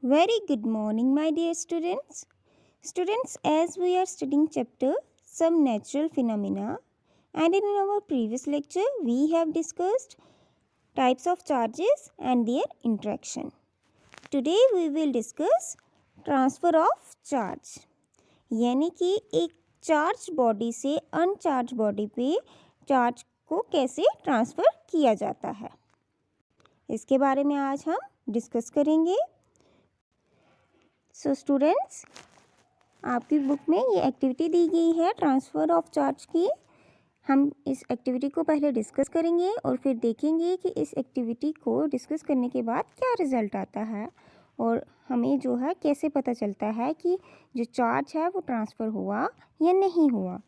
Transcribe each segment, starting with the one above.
Very good morning, my dear students. Students, as we are studying chapter Some Natural Phenomena, and in our previous lecture, we have discussed types of charges and their interaction. Today, we will discuss transfer of charge. यानी कि एक charge body से uncharged body पे charge को कैसे transfer किया जाता है, इसके बारे में आज हम डिस्कस करेंगे. सो स्टूडेंट्स, आपकी बुक में ये एक्टिविटी दी गई है ट्रांसफ़र ऑफ चार्ज की. हम इस एक्टिविटी को पहले डिस्कस करेंगे और फिर देखेंगे कि इस एक्टिविटी को डिस्कस करने के बाद क्या रिज़ल्ट आता है और हमें जो है कैसे पता चलता है कि जो चार्ज है वो ट्रांसफ़र हुआ या नहीं हुआ.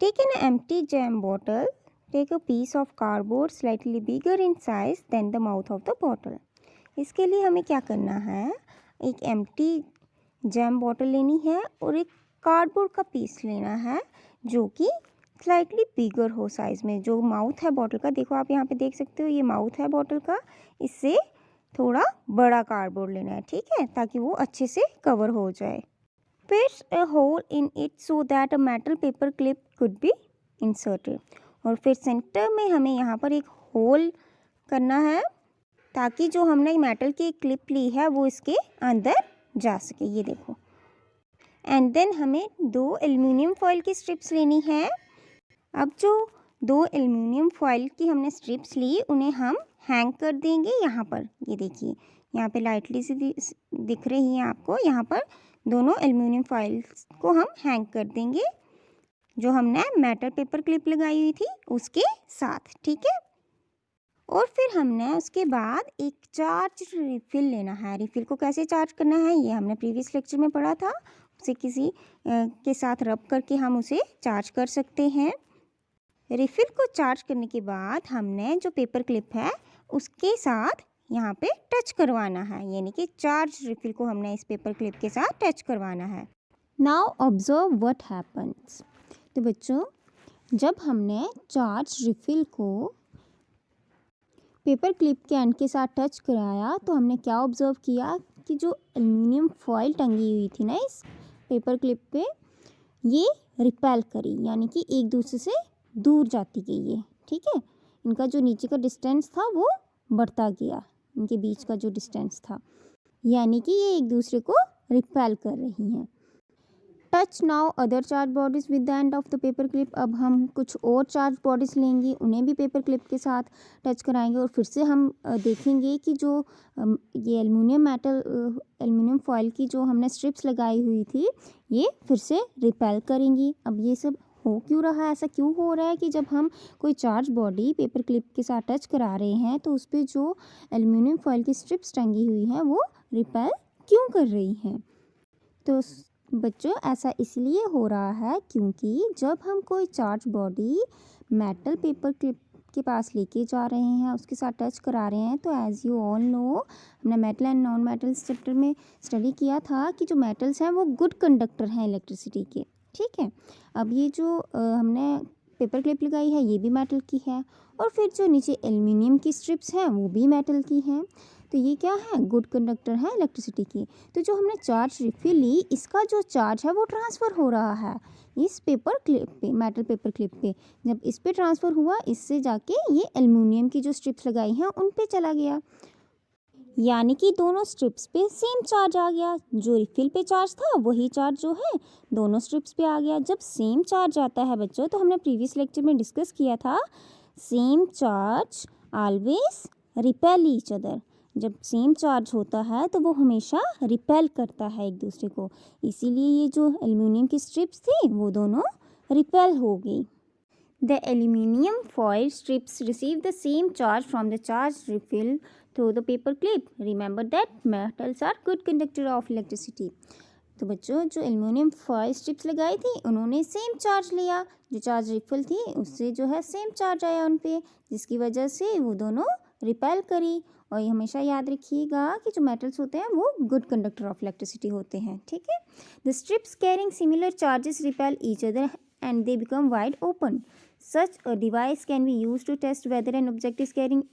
Take an empty jam bottle. Take a piece of cardboard slightly bigger in size than the mouth of the bottle. इसके लिए हमें क्या करना है, एक एम्प्टी जैम बॉटल लेनी है और एक कार्डबोर्ड का पीस लेना है जो कि स्लाइटली बिगर हो साइज़ में. जो माउथ है बॉटल का, देखो आप यहाँ पे देख सकते हो, ये माउथ है बॉटल का, इससे थोड़ा बड़ा कार्डबोर्ड लेना है, ठीक है, ताकि वो अच्छे से कवर हो जाए. Pierce a hole in it so that a metal paper clip could be inserted. और फिर सेंटर में हमें यहाँ पर एक होल करना है ताकि जो हमने मेटल की क्लिप ली है वो इसके अंदर जा सके. ये देखो. एंड देन हमें 2 एल्युमिनियम फॉयल की स्ट्रिप्स लेनी है. अब जो 2 एल्युमिनियम फॉयल की हमने स्ट्रिप्स ली उन्हें हम हैंग कर देंगे यहाँ पर. ये देखिए, यहाँ पे लाइटली सी दिख रही है आपको. यहाँ पर दोनों एल्युमिनियम फॉइल्स को हम हैंग कर देंगे जो हमने मेटल पेपर क्लिप लगाई हुई थी उसके साथ, ठीक है. और फिर हमने उसके बाद एक चार्ज रिफिल लेना है. रिफिल को कैसे चार्ज करना है ये हमने प्रीवियस लेक्चर में पढ़ा था. उसे किसी के साथ रब करके हम उसे चार्ज कर सकते हैं. रिफिल को चार्ज करने के बाद हमने जो पेपर क्लिप है उसके साथ यहाँ पे टच करवाना है, यानी कि चार्ज रिफिल को हमने इस पेपर क्लिप के साथ टच करवाना है. Now observe what happens. तो बच्चों, जब हमने चार्ज रिफिल को पेपर क्लिप के एंड के साथ टच कराया तो हमने क्या ऑब्जर्व किया कि जो एल्युमिनियम फॉइल टंगी हुई थी ना इस पेपर क्लिप पे, ये रिपेल करी, यानी कि एक दूसरे से दूर जाती गई है, ठीक है. इनका जो नीचे का डिस्टेंस था वो बढ़ता गया, इनके बीच का जो डिस्टेंस था, यानी कि ये एक दूसरे को रिपेल कर रही हैं. Touch now other charge bodies with the end of the paper clip. अब हम कुछ और चार्ज बॉडीज़ लेंगे, उन्हें भी पेपर क्लिप के साथ टच कराएंगे और फिर से हम देखेंगे कि जो ये एल्युमिनियम फॉइल की जो हमने स्ट्रिप्स लगाई हुई थी ये फिर से रिपेल करेंगी. अब ये सब हो क्यों रहा है, ऐसा क्यों हो रहा है कि जब हम कोई चार्ज बॉडी पेपर क्लिप के साथ टच करा रहे हैं तो उस पर जो एल्युमिनियम फॉइल की स्ट्रिप्स टंगी हुई हैं वो रिपेल क्यों कर रही हैं. तो बच्चों, ऐसा इसलिए हो रहा है क्योंकि जब हम कोई charge body metal paper clip के पास लेके जा रहे हैं, उसके साथ टच करा रहे हैं, तो एज यू ऑल नो, हमने metal and non metals chapter में स्टडी किया था कि जो मेटल्स हैं वो गुड कंडक्टर हैं इलेक्ट्रिसिटी के, ठीक है. अब ये जो हमने पेपर क्लिप लगाई है ये भी मेटल की है और फिर जो नीचे एल्युमिनियम की स्ट्रिप्स हैं वो भी मेटल की हैं, तो ये क्या है, गुड कंडक्टर है इलेक्ट्रिसिटी की. तो जो हमने चार्ज रिफिल ली, इसका जो चार्ज है वो ट्रांसफ़र हो रहा है इस पेपर क्लिप पे, मेटल पेपर क्लिप पे. जब इस पे ट्रांसफ़र हुआ, इससे जाके ये एल्युमिनियम की जो स्ट्रिप्स लगाई हैं उन पे चला गया, यानी कि दोनों स्ट्रिप्स पे सेम चार्ज आ गया. जो रिफिल पे चार्ज था वही चार्ज जो है दोनों स्ट्रिप्स पे आ गया. जब सेम चार्ज आता है बच्चों, तो हमने प्रीवियस लेक्चर में डिस्कस किया था, same charge always repel each other. जब सेम चार्ज होता है तो वो हमेशा रिपेल करता है एक दूसरे को, इसीलिए ये जो एल्युमिनियम की स्ट्रिप्स थी वो दोनों रिपेल हो गई. The aluminium foil strips receive the same charge from the charge refill through the paper clip. Remember that metals are good conductor of electricity. तो बच्चों, जो एल्युमिनियम फॉइल स्ट्रिप्स लगाई थी उन्होंने सेम चार्ज लिया, जो चार्ज रिफिल थी उससे जो है सेम चार्ज आया उन पे, जिसकी वजह से वो दोनों रिपेल करी. और ये हमेशा याद रखिएगा कि जो मेटल्स होते हैं वो गुड कंडक्टर ऑफ इलेक्ट्रिसिटी होते हैं, ठीक है. The strips carrying similar charges repel each other and they become wide open. Such a device can be used to test whether an object is carrying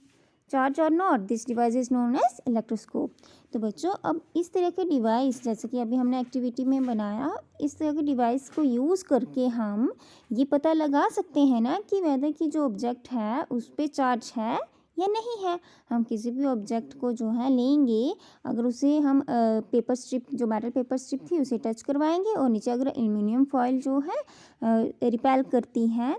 charge और not, this device is known as electroscope. तो बच्चों अब इस तरह के device, जैसे कि अभी हमने एक्टिविटी में बनाया, इस तरह के डिवाइस को यूज़ करके हम ये पता लगा सकते हैं ना कि वेदर की जो ऑब्जेक्ट है उस पर चार्ज है या नहीं है। हम किसी भी ऑब्जेक्ट को जो है लेंगे, अगर उसे हम पेपर स्ट्रिप, जो मेटल पेपर स्ट्रिप थी उसे टच करवाएंगे और नीचे अगर एल्युमिनियम फॉइल जो है रिपेल करती हैं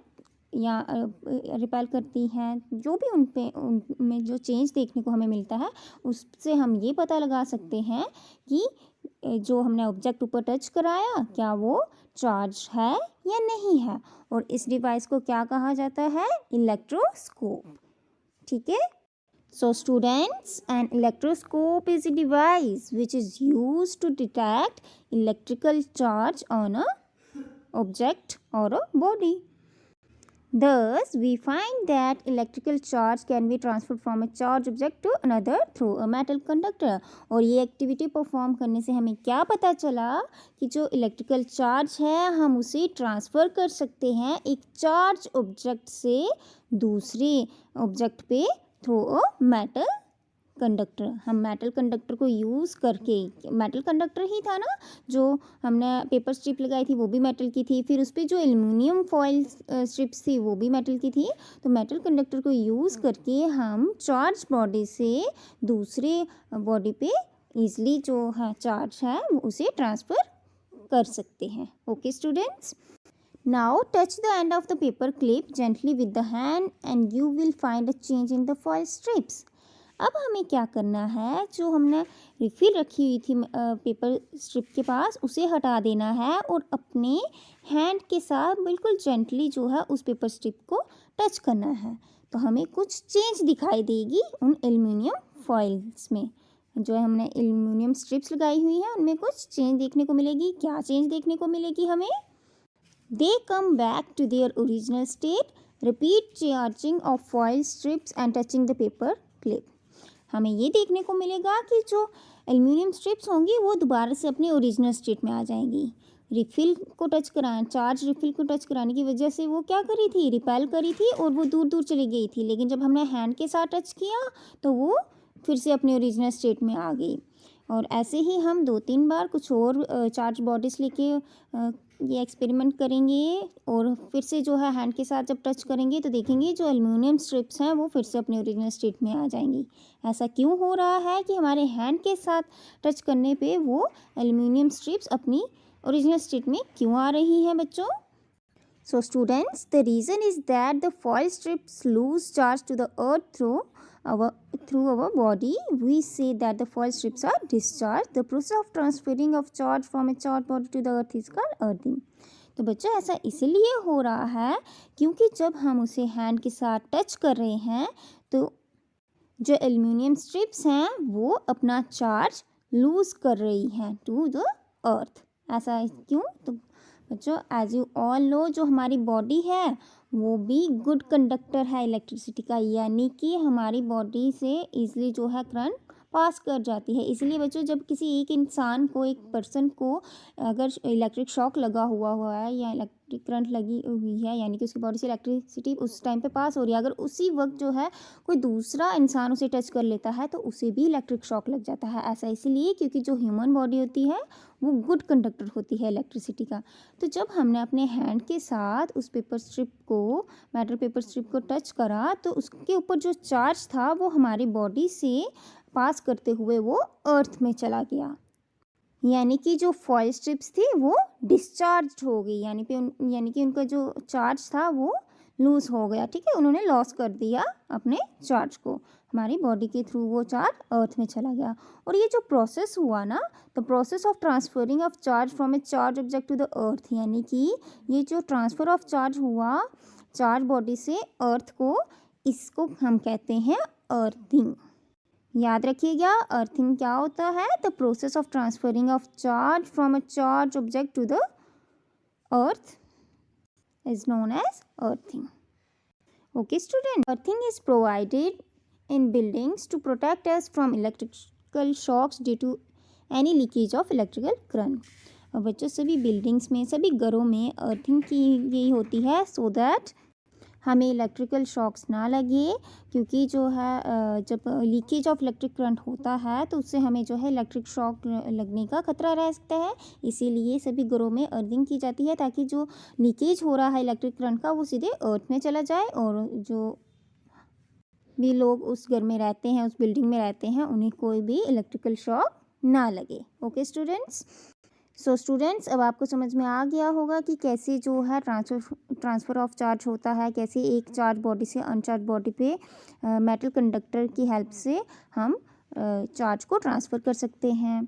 या रिपेल करती हैं, जो भी उनमें जो चेंज देखने को हमें मिलता है उससे हम ये पता लगा सकते हैं कि जो हमने ऑब्जेक्ट ऊपर टच कराया क्या वो चार्ज है या नहीं है। और इस डिवाइस को क्या कहा जाता है? इलेक्ट्रोस्कोप। ठीक है। So students, an electroscope is a device which is used to detect electrical charge on a object or a body. Thus, we find that electrical charge can be transferred from a charged object to another through a metal conductor. और ये activity perform करने से हमें क्या पता चला कि जो इलेक्ट्रिकल चार्ज है हम उसे ट्रांसफ़र कर सकते हैं एक चार्ज ऑब्जेक्ट से दूसरे ऑब्जेक्ट पे थ्रू अ मेटल कंडक्टर। हम मेटल कंडक्टर को यूज़ करके, मेटल कंडक्टर ही था ना जो हमने पेपर स्ट्रिप लगाई थी वो भी मेटल की थी, फिर उस पर जो एल्युमिनियम फॉइल स्ट्रिप्स थी वो भी मेटल की थी। तो मेटल कंडक्टर को यूज़ करके हम चार्ज बॉडी से दूसरे बॉडी पे ईजिली जो है चार्ज है उसे ट्रांसफ़र कर सकते हैं। Okay students, now touch the end of the paper clip gently with the hand and you will find a change in the foil strips. अब हमें क्या करना है, जो हमने रिफिल रखी हुई थी पेपर स्ट्रिप के पास उसे हटा देना है और अपने हैंड के साथ बिल्कुल जेंटली जो है उस पेपर स्ट्रिप को टच करना है। तो हमें कुछ चेंज दिखाई देगी उन एल्युमिनियम फॉइल्स में। जो हमने एल्युमिनियम स्ट्रिप्स लगाई हुई हैं उनमें कुछ चेंज देखने को मिलेगी। क्या चेंज देखने को मिलेगी हमें? They come back to their original state, repeat charging of foil strips and touching the paper clip. हमें ये देखने को मिलेगा कि जो एल्युमिनियम स्ट्रिप्स होंगी वो दोबारा से अपनी ओरिजिनल स्टेट में आ जाएंगी। रिफ़िल को टच कराने, चार्ज रिफ़िल को टच कराने की वजह से वो क्या करी थी? रिपेल करी थी और वो दूर दूर चली गई थी, लेकिन जब हमने हैंड के साथ टच किया तो वो फिर से अपनी ओरिजिनल स्टेट में आ गई। और ऐसे ही हम 2-3 बार कुछ और चार्ज बॉडीज़ लेके ये एक्सपेरिमेंट करेंगे और फिर से जो है हैंड के साथ जब टच करेंगे तो देखेंगे जो एल्युमिनियम स्ट्रिप्स हैं वो फिर से अपने ओरिजिनल स्टेट में आ जाएंगी। ऐसा क्यों हो रहा है कि हमारे हैंड के साथ टच करने पे वो एल्युमिनियम स्ट्रिप्स अपनी ओरिजिनल स्टेट में क्यों आ रही हैं बच्चों? So students, the reason is that the foil strips lose charge to the earth through our body. We say that the foil strips are discharged. The process of transferring of charge from a charged body to the earth is called earthing. तो बच्चों ऐसा इसलिए हो रहा है क्योंकि जब हम उसे हैंड के साथ टच कर रहे हैं तो जो एल्युमिनियम स्ट्रिप्स हैं वो अपना चार्ज लूज़ कर रही हैं टू द अर्थ। ऐसा क्यों? तो बच्चों एज यू ऑल नो जो हमारी बॉडी है वो भी गुड कंडक्टर है इलेक्ट्रिसिटी का, यानी कि हमारी बॉडी से ईजिली जो है करंट पास कर जाती है। इसलिए बच्चों जब किसी एक इंसान को, एक पर्सन को अगर इलेक्ट्रिक शॉक लगा हुआ है या इलेक्ट्रिक करंट लगी हुई है, यानी कि उसकी बॉडी से इलेक्ट्रिसिटी उस टाइम पे पास हो रही है, अगर उसी वक्त जो है कोई दूसरा इंसान उसे टच कर लेता है तो उसे भी इलेक्ट्रिक शॉक लग जाता है। ऐसा इसलिए क्योंकि जो ह्यूमन बॉडी होती है वो गुड कंडक्टर होती है इलेक्ट्रिसिटी का। तो जब हमने अपने हैंड के साथ उस पेपर स्ट्रिप को, मेटल पेपर स्ट्रिप को टच करा तो उसके ऊपर जो चार्ज था वो हमारी बॉडी से पास करते हुए वो अर्थ में चला गया, यानी कि जो फॉयल स्ट्रिप्स थी वो डिस्चार्ज हो गई, यानी कि उनका जो चार्ज था वो लूज़ हो गया। ठीक है, उन्होंने लॉस कर दिया अपने चार्ज को, हमारी बॉडी के थ्रू वो चार्ज अर्थ में चला गया। और ये जो प्रोसेस हुआ ना, the process of transferring of charge from a charge object to the earth, यानी कि ये जो ट्रांसफ़र ऑफ चार्ज हुआ चार्ज बॉडी से अर्थ को, इसको हम कहते हैं अर्थिंग। याद रखिएगा अर्थिंग क्या होता है? The process of transferring of charge from a charge object to the earth is known as earthing. Okay student, earthing is provided in buildings to protect us from electrical shocks due to any leakage of electrical current. और बच्चों सभी buildings में, सभी घरों में earthing की गई होती है सो दैट हमें इलेक्ट्रिकल शॉक्स ना लगे, क्योंकि जो है जब लीकेज ऑफ इलेक्ट्रिक करंट होता है तो उससे हमें जो है इलेक्ट्रिक शॉक लगने का खतरा रह सकता है। इसीलिए सभी घरों में अर्थिंग की जाती है, ताकि जो लीकेज हो रहा है इलेक्ट्रिक करंट का वो सीधे अर्थ में चला जाए और जो भी लोग उस घर में रहते हैं, उस बिल्डिंग में रहते हैं, उन्हें कोई भी इलेक्ट्रिकल शॉक ना लगे। ओके स्टूडेंट्स, सो स्टूडेंट्स अब आपको समझ में आ गया होगा कि कैसे जो है ट्रांसफ़र ऑफ चार्ज होता है, कैसे एक चार्ज बॉडी से अनचार्ज बॉडी पे मेटल कंडक्टर की हेल्प से हम चार्ज को ट्रांसफ़र कर सकते हैं।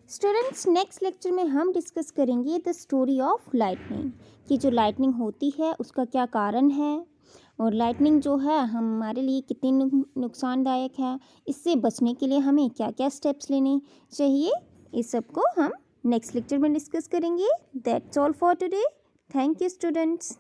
स्टूडेंट्स नेक्स्ट लेक्चर में हम डिस्कस करेंगे द स्टोरी ऑफ लाइटनिंग, कि जो लाइटनिंग होती है उसका क्या कारण है, और लाइटनिंग जो है हमारे लिए कितनी नुकसानदायक है, इससे बचने के लिए हमें क्या क्या स्टेप्स लेने चाहिए, इस सब को हम नेक्स्ट लेक्चर में डिस्कस करेंगे। That's all for today. Thank you students.